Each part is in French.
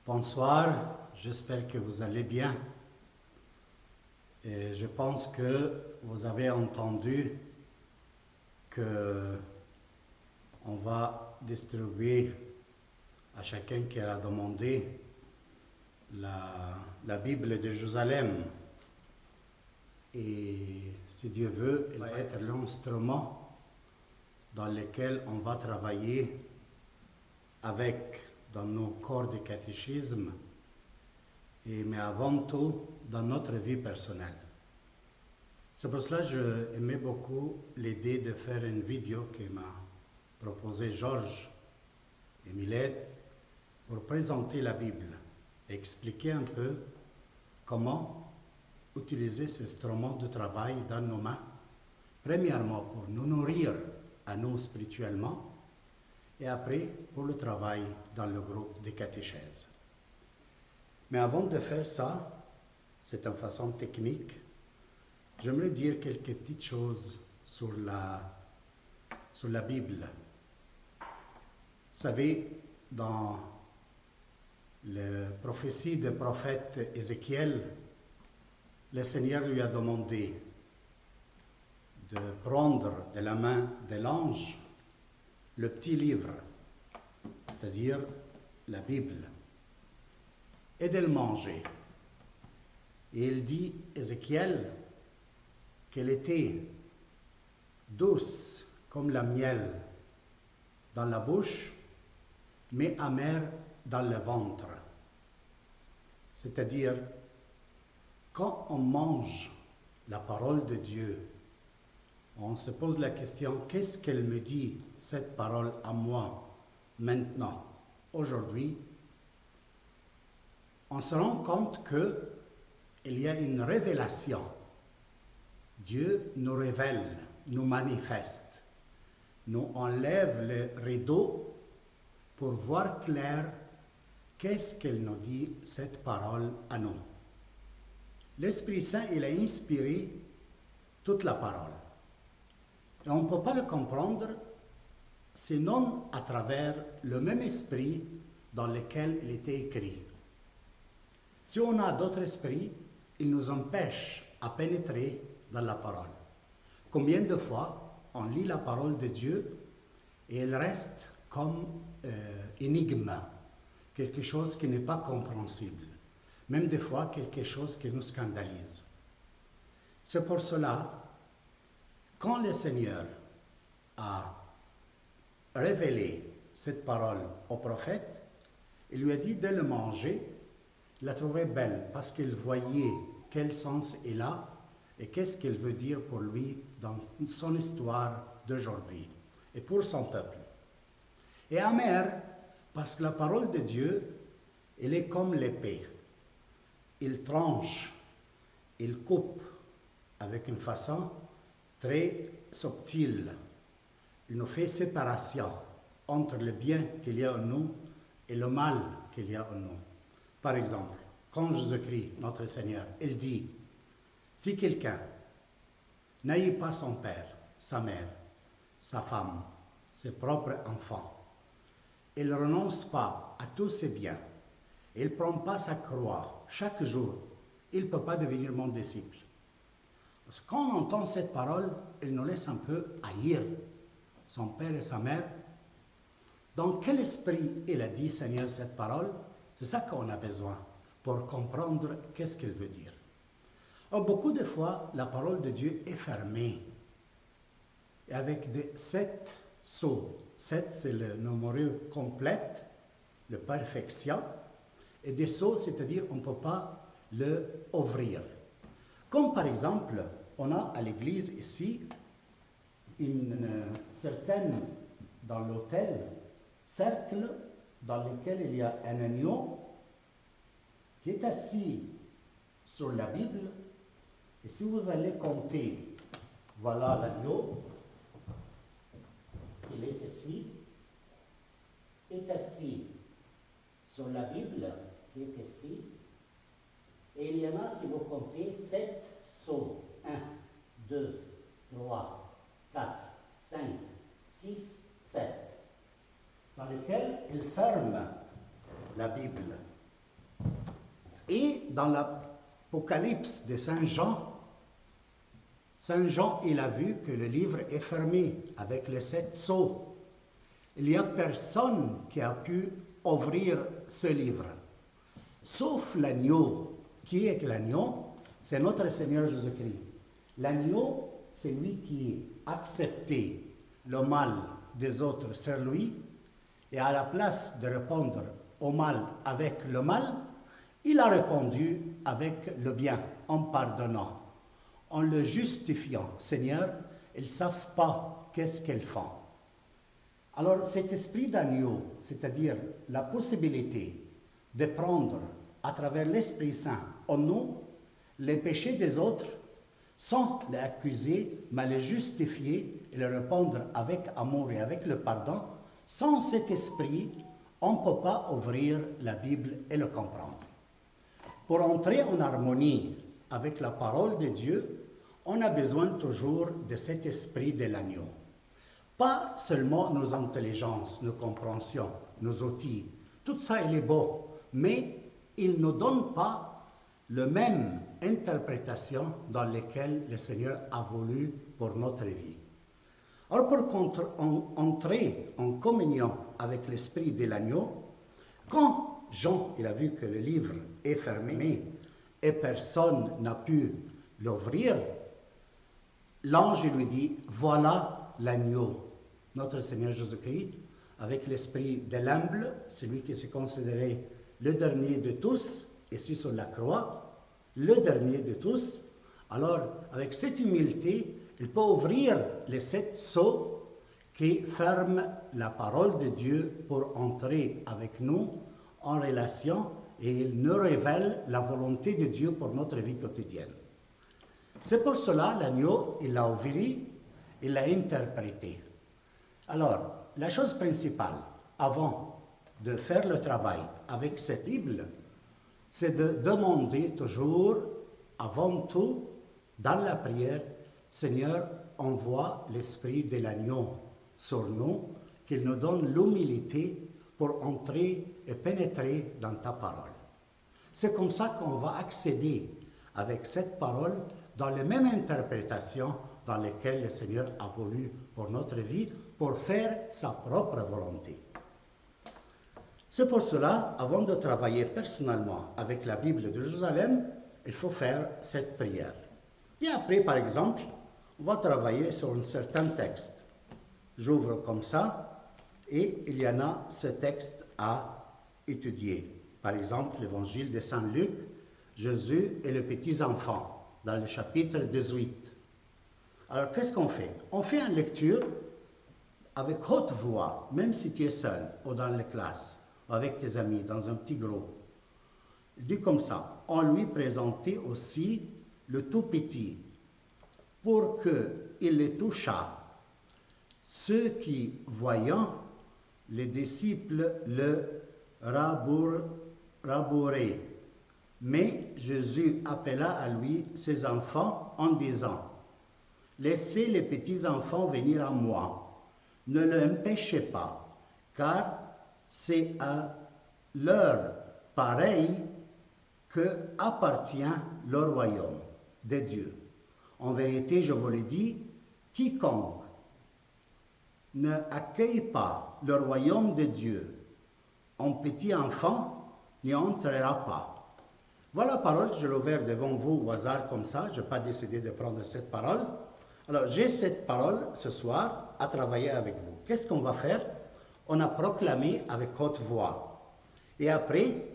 Bonsoir, j'espère que vous allez bien. Et je pense que vous avez entendu que on va distribuer à chacun qui a demandé la Bible de Jérusalem. Et si Dieu veut, elle va être l'instrument dans lequel on va travailler avec dans nos corps de catéchisme, mais avant tout dans notre vie personnelle. C'est pour cela que j'aimais beaucoup l'idée de faire une vidéo que m'a proposé Georges et Milette pour présenter la Bible et expliquer un peu comment utiliser cet instrument de travail dans nos mains, premièrement pour nous nourrir à nous spirituellement, et après pour le travail dans le groupe de catéchèse. Mais avant de faire ça, c'est une façon technique, j'aimerais dire quelques petites choses sur la Bible. Vous savez, dans la prophétie du prophète Ézéchiel, le Seigneur lui a demandé de prendre de la main de l'ange le petit livre, c'est-à-dire la Bible, et de le manger. Et il dit, Ézéchiel, qu'elle était douce comme la miel dans la bouche, mais amère dans le ventre. C'est-à-dire, quand on mange la parole de Dieu, on se pose la question, qu'est-ce qu'elle me dit, cette parole à moi, maintenant, aujourd'hui? On se rend compte qu'il y a une révélation. Dieu nous révèle, nous manifeste, nous enlève le rideau pour voir clair qu'est-ce qu'elle nous dit, cette parole à nous. L'Esprit Saint, il a inspiré toute la parole. Et on ne peut pas le comprendre sinon à travers le même esprit dans lequel il était écrit. Si on a d'autres esprits, ils nous empêchent à pénétrer dans la parole. Combien de fois on lit la parole de Dieu et elle reste comme énigme, quelque chose qui n'est pas compréhensible, même des fois quelque chose qui nous scandalise. C'est pour cela, quand le Seigneur a révélé cette parole au prophète, il lui a dit de le manger. Il la trouvait belle parce qu'il voyait quel sens il a et qu'est-ce qu'il veut dire pour lui dans son histoire d'aujourd'hui et pour son peuple. Et amère parce que la parole de Dieu, elle est comme l'épée. Il tranche, il coupe avec une façon très subtile. Il nous fait séparation entre le bien qu'il y a en nous et le mal qu'il y a en nous. Par exemple, quand Jésus-Christ, notre Seigneur, il dit, si quelqu'un n'aille pas son père, sa mère, sa femme, ses propres enfants, il ne renonce pas à tous ses biens, il ne prend pas sa croix chaque jour, il ne peut pas devenir mon disciple. Parce que quand on entend cette parole, il nous laisse un peu haïr son père et sa mère. Dans quel esprit il a dit, Seigneur, cette parole? C'est ça qu'on a besoin pour comprendre qu'est-ce qu'elle veut dire. Or, beaucoup de fois, la parole de Dieu est fermée. Et avec 7 sceaux. 7, c'est le numéro complet, la perfection. Et des sceaux, c'est-à-dire on ne peut pas le ouvrir. Comme par exemple, on a à l'église ici une certaine, dans l'autel, cercle dans lequel il y a un agneau qui est assis sur la Bible. Et si vous allez compter, voilà l'agneau, il est ici, est assis sur la Bible, qui est ici. Et il y en a, si vous comptez, 7 sceaux. 1, 2, 3, 4, 5, 6, 7. Dans lesquels il ferme la Bible. Et dans l'Apocalypse de Saint Jean, il a vu que le livre est fermé avec les 7 sceaux. Il n'y a personne qui a pu ouvrir ce livre, sauf l'agneau. Qui est l'agneau? C'est notre Seigneur Jésus-Christ. L'agneau, c'est lui qui a accepté le mal des autres sur lui, et à la place de répondre au mal avec le mal, il a répondu avec le bien, en pardonnant, en le justifiant. Seigneur, ils ne savent pas qu'est-ce qu'ils font. Alors cet esprit d'agneau, c'est-à-dire la possibilité de prendre à travers l'Esprit Saint en nous les péchés des autres, sans les accuser, mais les justifier et les répondre avec amour et avec le pardon, sans cet esprit, on ne peut pas ouvrir la Bible et le comprendre. Pour entrer en harmonie avec la parole de Dieu, on a besoin toujours de cet esprit de l'agneau. Pas seulement nos intelligences, nos compréhensions, nos outils, tout ça il est beau, mais il ne donne pas la même interprétation dans laquelle le Seigneur a voulu pour notre vie. Alors pour entrer en communion avec l'esprit de l'agneau, quand Jean il a vu que le livre est fermé et personne n'a pu l'ouvrir, l'ange lui dit, voilà l'agneau, notre Seigneur Jésus-Christ, avec l'esprit de l'humble, celui qui s'est considéré le dernier de tous, ici sur la croix, le dernier de tous. Alors, avec cette humilité, il peut ouvrir les 7 sceaux qui ferment la parole de Dieu pour entrer avec nous en relation, et il nous révèle la volonté de Dieu pour notre vie quotidienne. C'est pour cela l'agneau, il l'a ouvert, il l'a interprété. Alors, la chose principale, avant de faire le travail avec cette Bible, c'est de demander toujours, avant tout, dans la prière, Seigneur, envoie l'esprit de l'agneau sur nous, qu'il nous donne l'humilité pour entrer et pénétrer dans ta parole. C'est comme ça qu'on va accéder avec cette parole dans les mêmes interprétations dans lesquelles le Seigneur a voulu pour notre vie, pour faire sa propre volonté. C'est pour cela, avant de travailler personnellement avec la Bible de Jérusalem, il faut faire cette prière. Et après, par exemple, on va travailler sur un certain texte. J'ouvre comme ça, et il y en a ce texte à étudier. Par exemple, l'évangile de Saint Luc, Jésus et les petits enfants, dans le chapitre 18. Alors, qu'est-ce qu'on fait? On fait une lecture avec haute voix, même si tu es seul ou dans la classe, avec tes amis, dans un petit groupe. Il dit comme ça, on lui présentait aussi le tout petit, pour qu'il les touchât. Ceux qui, voyant, les disciples le rabouraient. Mais Jésus appela à lui ses enfants en disant, « Laissez les petits enfants venir à moi, ne l'empêchez pas, car c'est à leur pareil que appartient le royaume de Dieu. En vérité, je vous le dis, quiconque ne accueille pas le royaume de Dieu en petit enfant n'y entrera pas. » Voilà la parole, je l'ai ouverte devant vous au hasard comme ça, je n'ai pas décidé de prendre cette parole. Alors, j'ai cette parole ce soir à travailler avec vous. Qu'est-ce qu'on va faire? On a proclamé avec haute voix. Et après,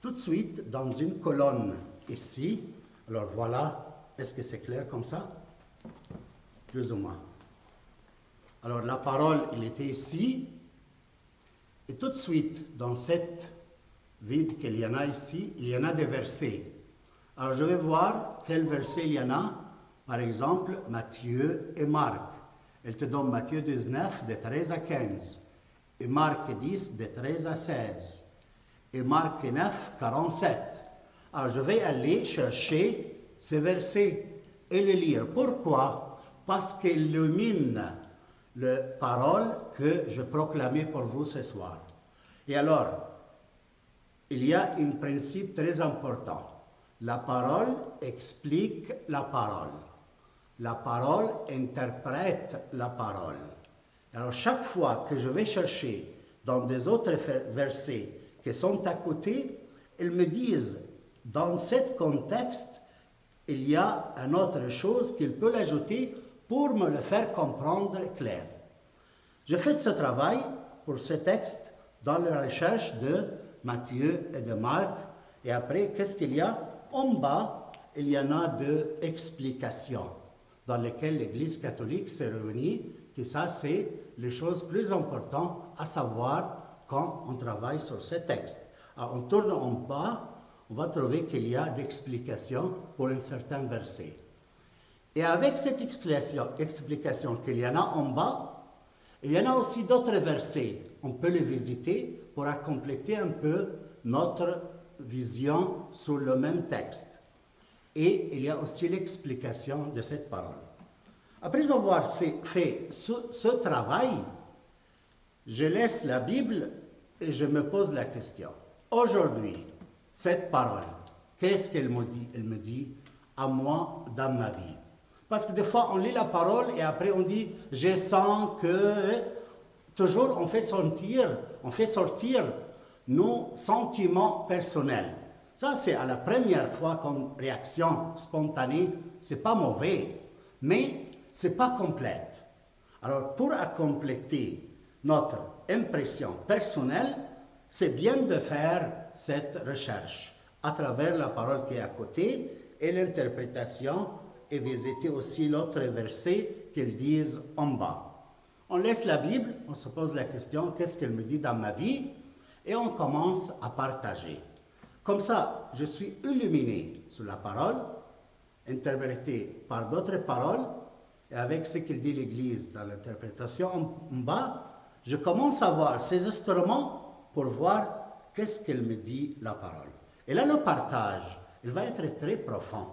tout de suite, dans une colonne ici, alors voilà, est-ce que c'est clair comme ça? Plus ou moins. Alors, la parole, elle était ici, et tout de suite, dans cette vide qu'il y en a ici, il y en a des versets. Alors, je vais voir quels versets il y en a. Par exemple, Matthieu et Marc. Elle te donne Matthieu 19, de 13 à 15. Et Marc 10, de 13 à 16. Et Marc 9, 47. Alors, je vais aller chercher ces versets et les lire. Pourquoi? Parce qu'ils illuminent la parole que je proclamais pour vous ce soir. Et alors, il y a un principe très important. La parole explique la parole. La parole interprète la parole. Alors chaque fois que je vais chercher dans des autres versets qui sont à côté, ils me disent, dans ce contexte, il y a une autre chose qu'il peut l'ajouter pour me le faire comprendre clair. Je fais ce travail pour ce texte dans la recherche de Matthieu et de Marc. Et après, qu'est-ce qu'il y a? En bas, il y en a deux explications dans lesquelles l'Église catholique s'est réunie, que ça, c'est les choses plus importantes à savoir quand on travaille sur ce texte. Alors, on tourne en bas, on va trouver qu'il y a des explications pour un certain verset. Et avec cette explication qu'il y en a en bas, il y en a aussi d'autres versets. On peut les visiter pour compléter un peu notre vision sur le même texte. Et il y a aussi l'explication de cette parole. Après avoir fait ce travail, je laisse la Bible et je me pose la question. Aujourd'hui, cette parole, qu'est-ce qu'elle me dit? Elle me dit à moi dans ma vie. Parce que des fois, on lit la parole et après on dit, je sens que... Toujours, on fait sortir nos sentiments personnels. Ça, c'est à la première fois comme réaction spontanée. C'est pas mauvais, mais c'est pas complète. Alors, pour compléter notre impression personnelle, c'est bien de faire cette recherche à travers la parole qui est à côté et l'interprétation et visiter aussi l'autre verset qu'ils disent en bas. On laisse la Bible, on se pose la question, qu'est-ce qu'elle me dit dans ma vie? Et on commence à partager. Comme ça, je suis illuminé sur la parole, interprétée par d'autres paroles, et avec ce qu'il dit l'Église dans l'interprétation en bas, je commence à voir ces instruments pour voir qu'est-ce qu'elle me dit la parole. Et là, le partage, il va être très profond.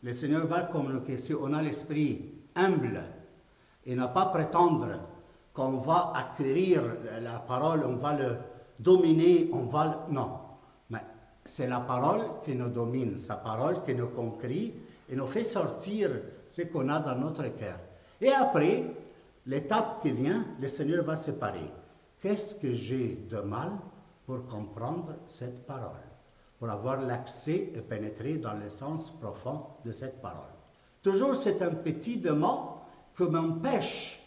Le Seigneur va communiquer. Si on a l'esprit humble et ne pas prétendre qu'on va acquérir la parole, on va le dominer, non. Mais c'est la parole qui nous domine, sa parole qui nous conquérit et nous fait sortir ce qu'on a dans notre cœur. Et après, l'étape qui vient, le Seigneur va séparer. Qu'est-ce que j'ai de mal pour comprendre cette parole? Pour avoir l'accès et pénétrer dans le sens profond de cette parole. Toujours, c'est un petit demande qui m'empêche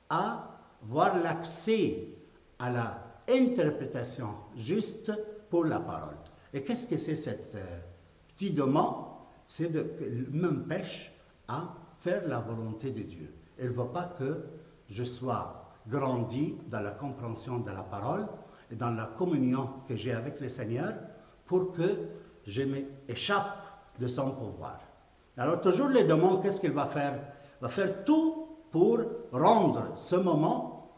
à avoir l'accès à l'interprétation juste pour la parole. Et qu'est-ce que c'est cette petit demande? C'est qu'elle m'empêche à faire la volonté de Dieu. Elle ne veut pas que je sois grandi dans la compréhension de la parole et dans la communion que j'ai avec le Seigneur pour que je m'échappe de son pouvoir. Alors toujours les demandes, qu'est-ce qu'il va faire? Il va faire tout pour rendre ce moment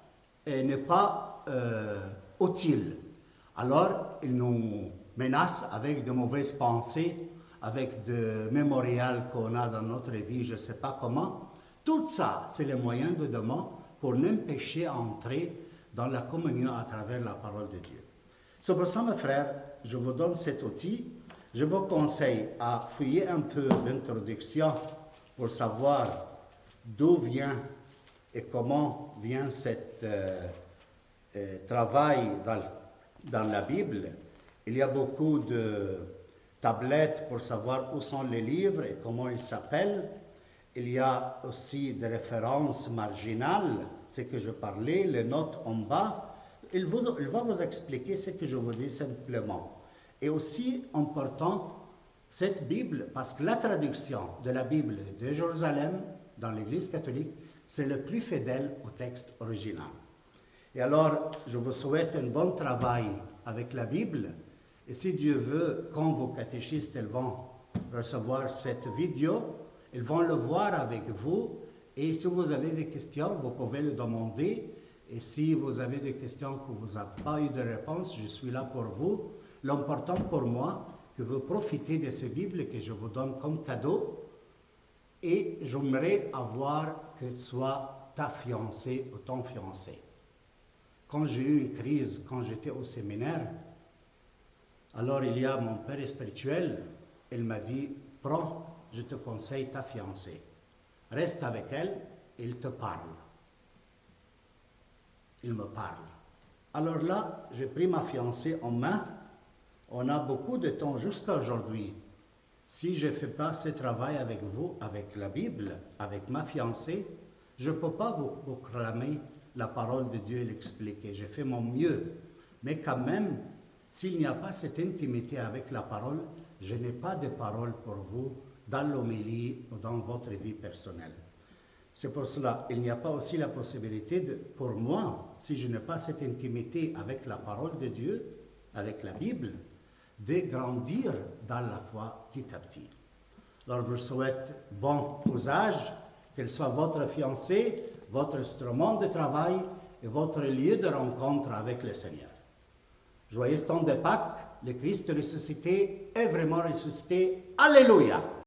et ne pas utile. Alors il nous menace avec de mauvaises pensées, avec de mémorial qu'on a dans notre vie, je ne sais pas comment. Tout ça, c'est les moyens de demande pour m'empêcher d'entrer dans la communion à travers la parole de Dieu. C'est pour ça, mes frères, je vous donne cet outil. Je vous conseille à fouiller un peu l'introduction pour savoir d'où vient et comment vient ce travail dans la Bible. Il y a beaucoup de tablettes pour savoir où sont les livres et comment ils s'appellent. Il y a aussi des références marginales, ce que je parlais, les notes en bas. Il va vous expliquer ce que je vous dis simplement. Et aussi important, cette Bible, parce que la traduction de la Bible de Jérusalem dans l'Église catholique, c'est le plus fidèle au texte original. Et alors, je vous souhaite un bon travail avec la Bible. Et si Dieu veut, quand vos catéchistes vont recevoir cette vidéo, ils vont le voir avec vous. Et si vous avez des questions, vous pouvez le demander. Et si vous avez des questions que vous n'avez pas eu de réponse, je suis là pour vous. L'important pour moi, que vous profitez de ces Bibles que je vous donne comme cadeau. Et j'aimerais avoir que tu sois ta fiancée ou ton fiancé. Quand j'ai eu une crise, quand j'étais au séminaire, Alors il y a mon père spirituel, il m'a dit, prends, je te conseille ta fiancée. Reste avec elle, il te parle. Il me parle. Alors là, j'ai pris ma fiancée en main. On a beaucoup de temps jusqu'à aujourd'hui. Si je ne fais pas ce travail avec vous, avec la Bible, avec ma fiancée, je ne peux pas vous proclamer la parole de Dieu et l'expliquer. J'ai fait mon mieux. Mais quand même, s'il n'y a pas cette intimité avec la parole, je n'ai pas de parole pour vous dans l'homélie ou dans votre vie personnelle. C'est pour cela qu'il n'y a pas aussi la possibilité, pour moi, si je n'ai pas cette intimité avec la parole de Dieu, avec la Bible, de grandir dans la foi petit à petit. Alors je vous souhaite bon usage, qu'elle soit votre fiancée, votre instrument de travail et votre lieu de rencontre avec le Seigneur. Joyeux temps de Pâques, le Christ ressuscité est vraiment ressuscité. Alléluia!